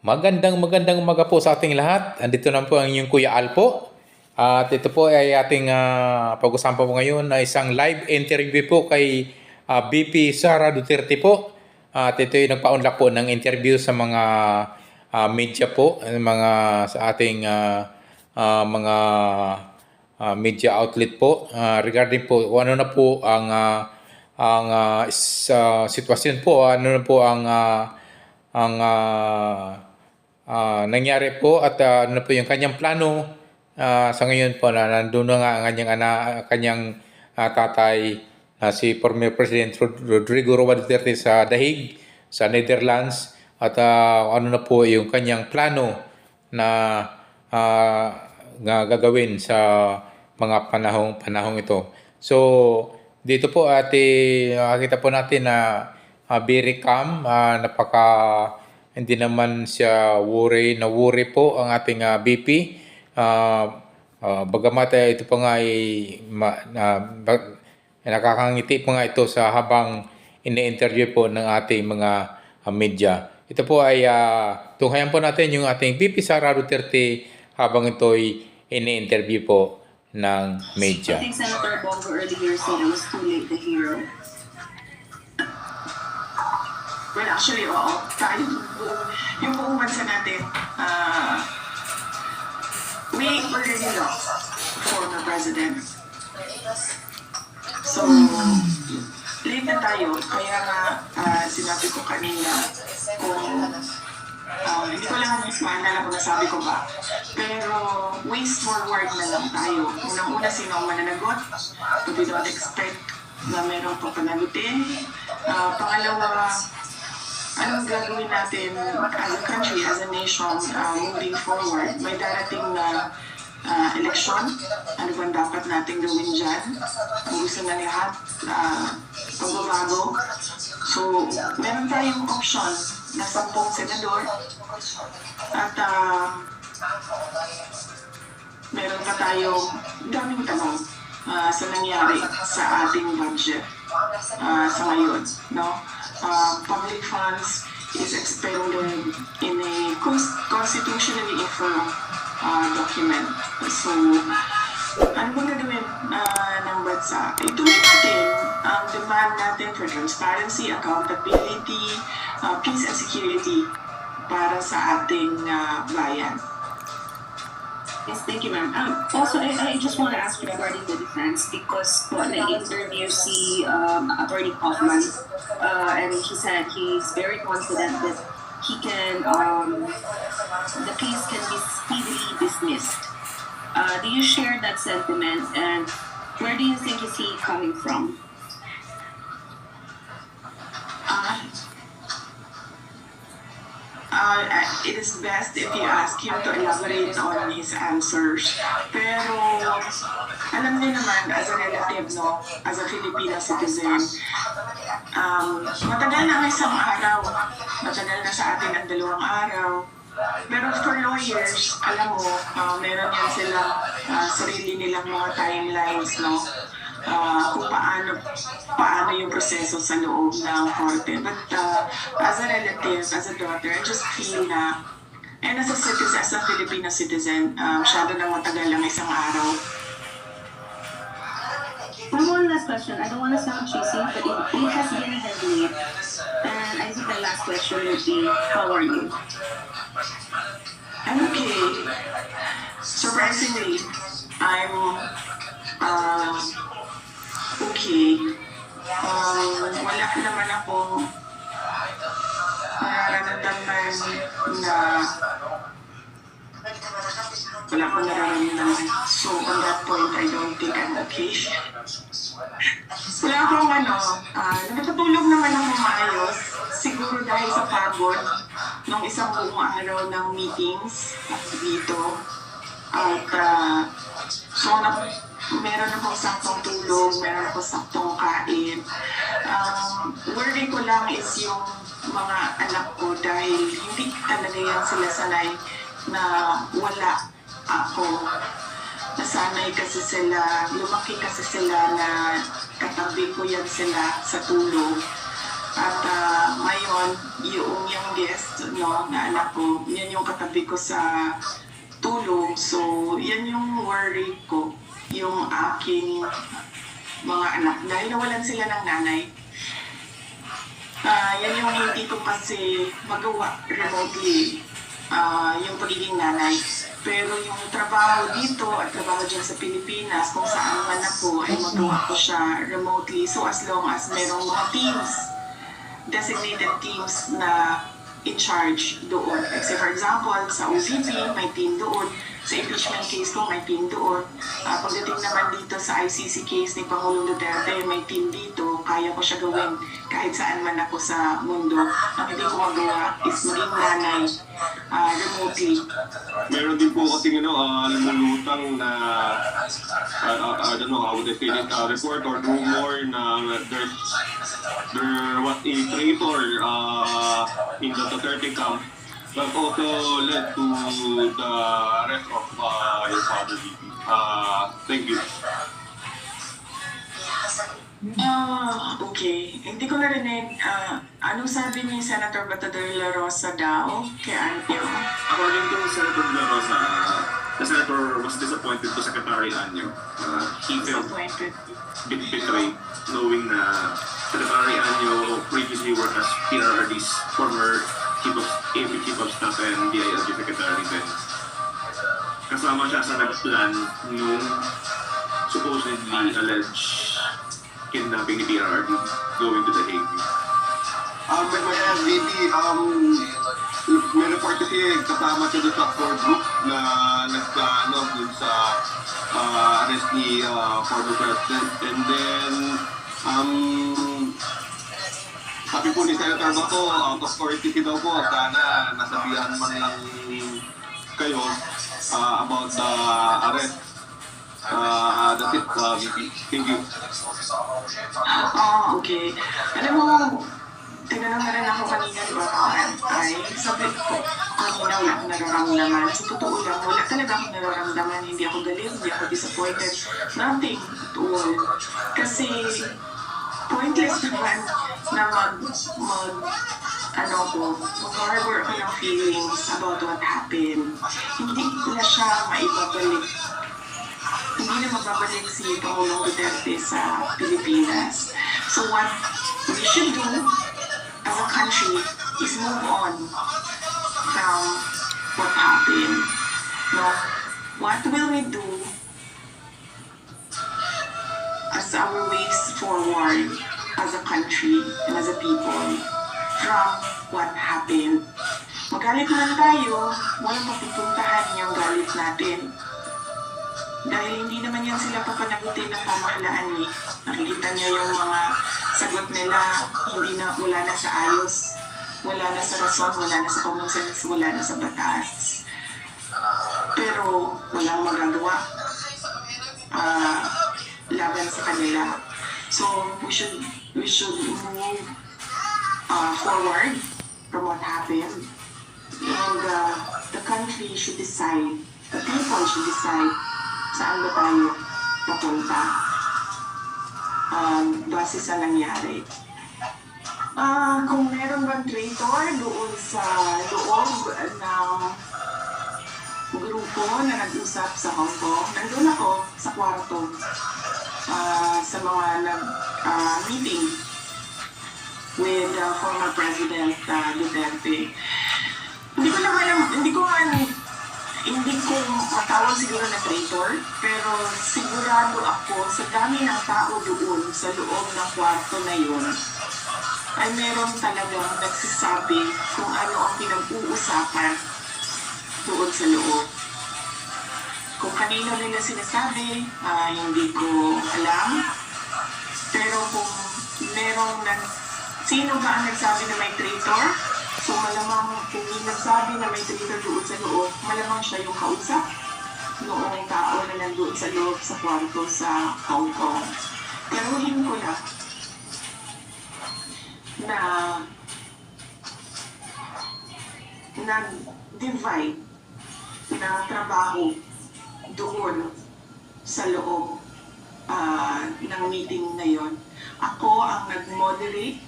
Magandang umaga po sa ating lahat. Andito na po ang inyong Kuya Alpo. At ito po ay ating pag-usapan po ngayon na isang live interview po kay VP Sara Duterte po. At ito ay nagpa-unlock po ng interview sa mga media po, mga sa ating mga media outlet po regarding po kung ano na po ang sitwasyon po, ano na po ang nangyari po at ano po yung kanyang plano sa ngayon po na nandun na nga ang kanyang tatay na si former President Rodrigo Roa Duterte sa Dahig sa Netherlands at ano na po yung kanyang plano na gagawin sa mga panahong ito. So dito po nakita po natin na very calm, hindi naman siya worry po ang ating BP. Bagamat ito pa nga ay nakakangiti pa nga ito sa habang ini-interview po ng ating mga media. Ito po ay tunghayan po natin yung ating BP Sara Duterte habang ito ay ini-interview po ng media. I think Senator Bongo earlier said it was too late to hear. Well, actually, oo. Yung buong bansa natin, we already lost former president. So, late na tayo. Kaya nga, sinabi ko kanina, kung hindi ko lang maalala kung nasabi ko ba. Pero, ways forward na lang tayo. Unang-una, sino ang mananagot? But we don't expect na meron pang panagutin. Pangalawa, anong gagawin natin as a country, as a nation, moving forward? May darating na eleksyon. Ano bang dapat natin gawin dyan? Ang gusto na lahat, pagbabago. So, meron tayong option na 10 senador at meron pa tayong daming tanong sa nangyari sa ating budget sa ngayon, no? Public funds is expended in a constitutionally informed document. So, ano bang gagawin ng bansa? Ituloy natin ang demand natin for transparency, accountability, peace and security para sa ating bayan. Yes, thank you, ma'am. Also, I just want to ask you regarding the defense because when I interviewed Attorney Kaufman, and he said he's very confident that he can, the case can be speedily dismissed. Do you share that sentiment, and where do you think is he coming from? It is best if you ask him to elaborate on his answers. Pero, alam niyo naman, as a relative, no, as a Filipino citizen, matagal na ang isang araw, matagal na sa atin ang 2 araw. Pero for lawyers, alam mo, meron yan silang sarili nilang mga timelines, no? Kung paano yung proseso sa loob ng korte. But as a relative, as a daughter, I just feel na, and as a citizen, as a Filipino citizen, masyado na matagal lang isang araw. One last question. I don't want to sound cheesy, but it has been a heavy. And I think the last question would be, how are you? I'm okay. Surprisingly, I'm okay. Wala naman akong nararamdaman na wala akong nararamdaman. So, on that point, I don't think I'm okay. Wala akong nakatulog naman ako maayos. Siguro dahil sa pagod ng isang buong araw ng meetings dito. At meron akong saktong tulog, meron akong saktong kain. Worry ko lang is yung mga anak ko dahil hindi talaga yan sila sanay na wala ako. Nasanay kasi sila, lumaki kasi sila na katabi ko yan sila sa tulog. At ngayon, yung guest, no, na anak ko, yan yung katabi ko sa tulog. So, yan yung worry ko, yung aking mga anak. Dahil nawalan sila ng nanay. Yan yung hindi ko kasi magawa remotely, yung pagiging nanay. Pero yung trabaho dito at trabaho dyan sa Pilipinas, kung saan man ako, ay magawa ko siya remotely. So as long as merong mga teams, designated teams na in charge doon. Like say for example, sa OVP, may team doon. Sa impeachment case ko, may team doon. Pagdating naman dito sa ICC case ni Pangulong Duterte, may team dito. Kaya ko siya gawin kahit saan man ako sa mundo. Ang hindi ko magawa is maging nanay remotely. Meron din po kasing lumulutang na I don't know how would I say it, report or rumor na there was a traitor in the Duterte camp that also led to the arrest of your father, VP. Thank you. Okay. Hindi ko narinig. Anong sabi ni Senator Bato de la Rosa daw kay Anyo? According to Senator De La Rosa, the senator was disappointed to Secretary Anyo. He felt Disappointed. betrayed knowing na Secretary Anyo previously worked as PRRD's former Chief of Staff and DILG Secretary then. Kasama siya sa nagplan nung supposedly alleged kidnapping ni PRRD going to The Hague. VP, may report kasi kasama siya doon sa core group na dun sa arrest ni former president. And then, sabi po ni Senator Bato, out of courtesy daw po, sana nasabihan man lang kayo about the arrest. That's it, VP. Thank you. Okay. Alam mo, tinanong na rin ako kanina, di ba, ay sabi ko, kanina wala akong nararamdaman. Sa totoo lang, wala talaga akong nararamdaman. Hindi ako galit, hindi ako disappointed. Nothing at all. Kasi, pointless naman na mag-harbor ako ng feelings about what happened. Hindi na siya maibabalik. Hindi na mababalik si Pangulong Duterte sa Pilipinas. So what we should do as a country is move on from what happened. No? What will we do as our ways forward as a country and as a people from what happened? Magalit man tayo, walang mapupuntahan yung galit natin. Dahil hindi naman yan sila papanagutin ng pamahalaan eh. Nakikita niya yung mga sagot nila, wala na sa ayos, wala na sa rason, wala na sa common sense, wala na sa batas. Pero walang magagawa laban sa kanila. So we should move forward from what happened. And the country should decide, the people should decide saan ba tayo papunta base sa nangyari. Kung meron bang traitor doon sa loob ng grupo na nag-usap sa Hong Kong, nandun ako sa kwarto sa mga meeting with former President Duterte. Hindi ko matawag siguro na traitor, pero sigurado ako sa dami ng tao doon sa loob ng kwarto na yun, ay meron talagang nagsasabi kung ano ang pinag-uusapan doon sa loob. Kung kanino nila sinasabi, hindi ko alam. Pero kung sino ba ang nagsabi na may traitor? So malamang kung may nagsabi na may traitor doon sa loob, malamang siya yung kausap noong tao na nandoon sa loob sa kwarto sa Hong Kong. Klaruhin ko lang na nag-divide na trabaho doon sa loob ng meeting na yon. Ako ang nag-moderate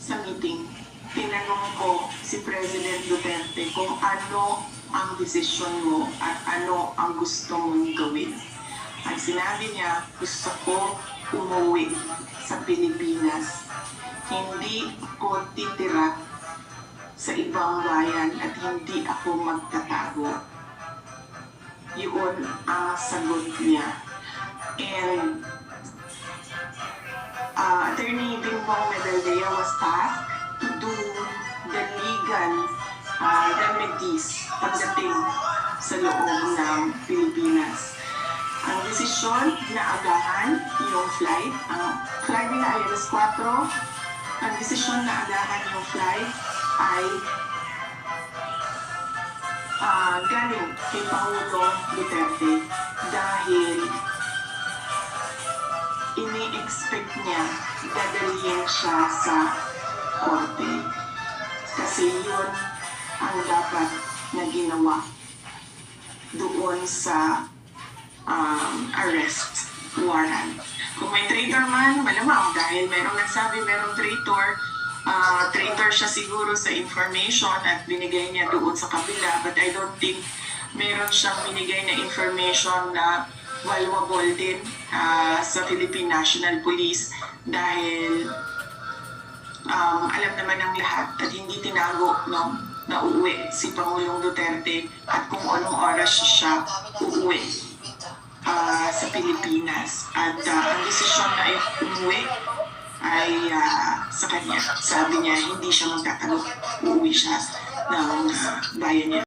sa meeting, tinanong ko si President Duterte kung ano ang desisyon mo at ano ang gusto mong gawin. At sinabi niya, gusto ko umuwi sa Pilipinas. Hindi ako titira sa ibang bayan at hindi ako magtatago. Yun ang sagot niya. And Attorney Bingbong Medaldea was tasked to do the legal remedies pagdating sa loob ng Pilipinas. Ang desisyon na agahan yung flight, ang flight nila ay alas 4, ang desisyon na agahan yung flight ay galing kay Pangulong Duterte dahil ini-expect niya dadalhin siya sa korte. Kasi yun ang dapat na ginawa doon sa arrest warrant. Kung may traitor man, malamang dahil merong nagsabi merong traitor, traitor siya siguro sa information at binigay niya doon sa kabila. But I don't think meron siyang binigay na information na valuable din sa Philippine National Police dahil alam naman ng lahat at hindi tinago na uuwi si Pangulong Duterte at kung anong oras siya uuwi sa Pilipinas. At ang desisyon na umuwi ay sa kanya. Sabi niya, hindi siya magtatago. Uuwi siya ng bayan niya.